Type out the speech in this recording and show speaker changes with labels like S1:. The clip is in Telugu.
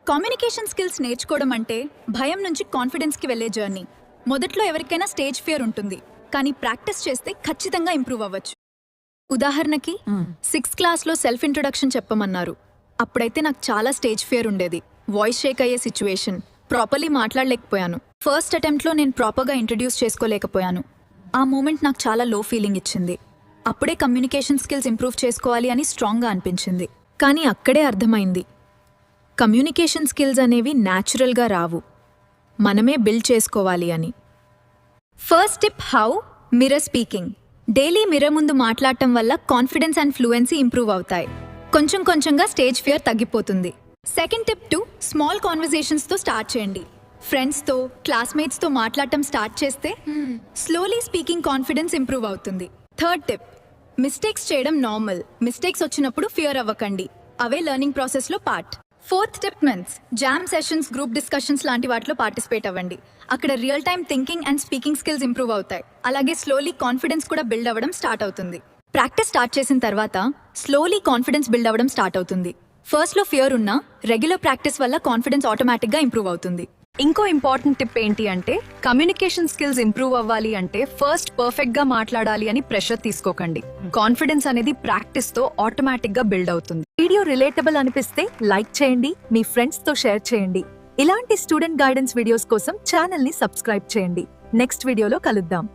S1: కమ్యూనికేషన్ స్కిల్స్ నేర్చుకోవడం అంటే భయం నుంచి కాన్ఫిడెన్స్కి వెళ్ళే జర్నీ. మొదట్లో ఎవరికైనా స్టేజ్ ఫియర్ ఉంటుంది, కానీ ప్రాక్టీస్ చేస్తే ఖచ్చితంగా ఇంప్రూవ్ అవ్వచ్చు. ఉదాహరణకి 6th క్లాస్లో సెల్ఫ్ ఇంట్రొడక్షన్ చెప్పమన్నారు. అప్పుడైతే నాకు చాలా స్టేజ్ ఫియర్ ఉండేది. వాయిస్ షేక్ అయ్యే సిచ్యువేషన్, ప్రాపర్లీ మాట్లాడలేకపోయాను. ఫస్ట్ అటెంప్ట్లో నేను ప్రాపర్గా ఇంట్రడ్యూస్ చేసుకోలేకపోయాను. ఆ మూమెంట్ నాకు చాలా లో ఫీలింగ్ ఇచ్చింది. అప్పుడే కమ్యూనికేషన్ స్కిల్స్ ఇంప్రూవ్ చేసుకోవాలి అని స్ట్రాంగ్గా అనిపించింది. కానీ అక్కడే అర్థమైంది, కమ్యూనికేషన్ స్కిల్స్ అనేవి న్యాచురల్గా రావు, మనమే బిల్డ్ చేసుకోవాలి అని. First tip, how mirror speaking. Daily mirror ముందు మాట్లాడటం వల్ల కాన్ఫిడెన్స్ అండ్ ఫ్లూయెన్సీ ఇంప్రూవ్ అవుతాయి. కొంచెం కొంచెంగా స్టేజ్ ఫియర్ తగ్గిపోతుంది. సెకండ్ టిప్ 2, స్మాల్ కాన్వర్జేషన్స్తో స్టార్ట్ చేయండి. ఫ్రెండ్స్తో, క్లాస్మేట్స్తో మాట్లాడటం స్టార్ట్ చేస్తే స్లోలీ స్పీకింగ్ కాన్ఫిడెన్స్ ఇంప్రూవ్ అవుతుంది. థర్డ్ టిప్, మిస్టేక్స్ చేయడం నార్మల్. మిస్టేక్స్ వచ్చినప్పుడు ఫియర్ అవ్వకండి, అవే లెర్నింగ్ ప్రాసెస్లో part. Fourth tip means, jam sessions, group discussions లాంటి వాటిలో పార్టిసిపేట్ అవ్వండి. అక్కడ real time thinking and speaking skills improve అవుతాయి. అలాగే స్లోలీ కాన్ఫిడెన్స్ కూడా బిల్డ్ అవ్వడం స్టార్ట్ అవుతుంది. ప్రాక్టీస్ స్టార్ట్ చేసిన తర్వాత స్లోలీ కాన్ఫిడెన్స్ బిల్డ్ అవ్వడం స్టార్ట్ అవుతుంది. ఫస్ట్లో ఫియర్ ఉన్నా రెగ్యులర్ ప్రాక్టీస్ వల్ల కాన్ఫిడెన్స్ ఆటోమేటిక్గా ఇంప్రూవ్ అవుతుంది.
S2: ఇంకో ఇంపార్టెంట్ టిప్ ఏంటి అంటే, కమ్యూనికేషన్ స్కిల్స్ ఇంప్రూవ్ అవ్వాలి అంటే ఫస్ట్ పర్ఫెక్ట్ గా మాట్లాడాలి అని ప్రెషర్ తీసుకోకండి. కాన్ఫిడెన్స్ అనేది ప్రాక్టీస్ తో ఆటోమేటిక్ గా బిల్డ్ అవుతుంది. వీడియో రిలేటబుల్ అనిపిస్తే లైక్ చేయండి, మీ ఫ్రెండ్స్ తో షేర్ చేయండి. ఇలాంటి స్టూడెంట్ గైడెన్స్ వీడియోస్ కోసం ఛానల్ ని సబ్స్క్రైబ్ చేయండి. నెక్స్ట్ వీడియోలో కలుద్దాం.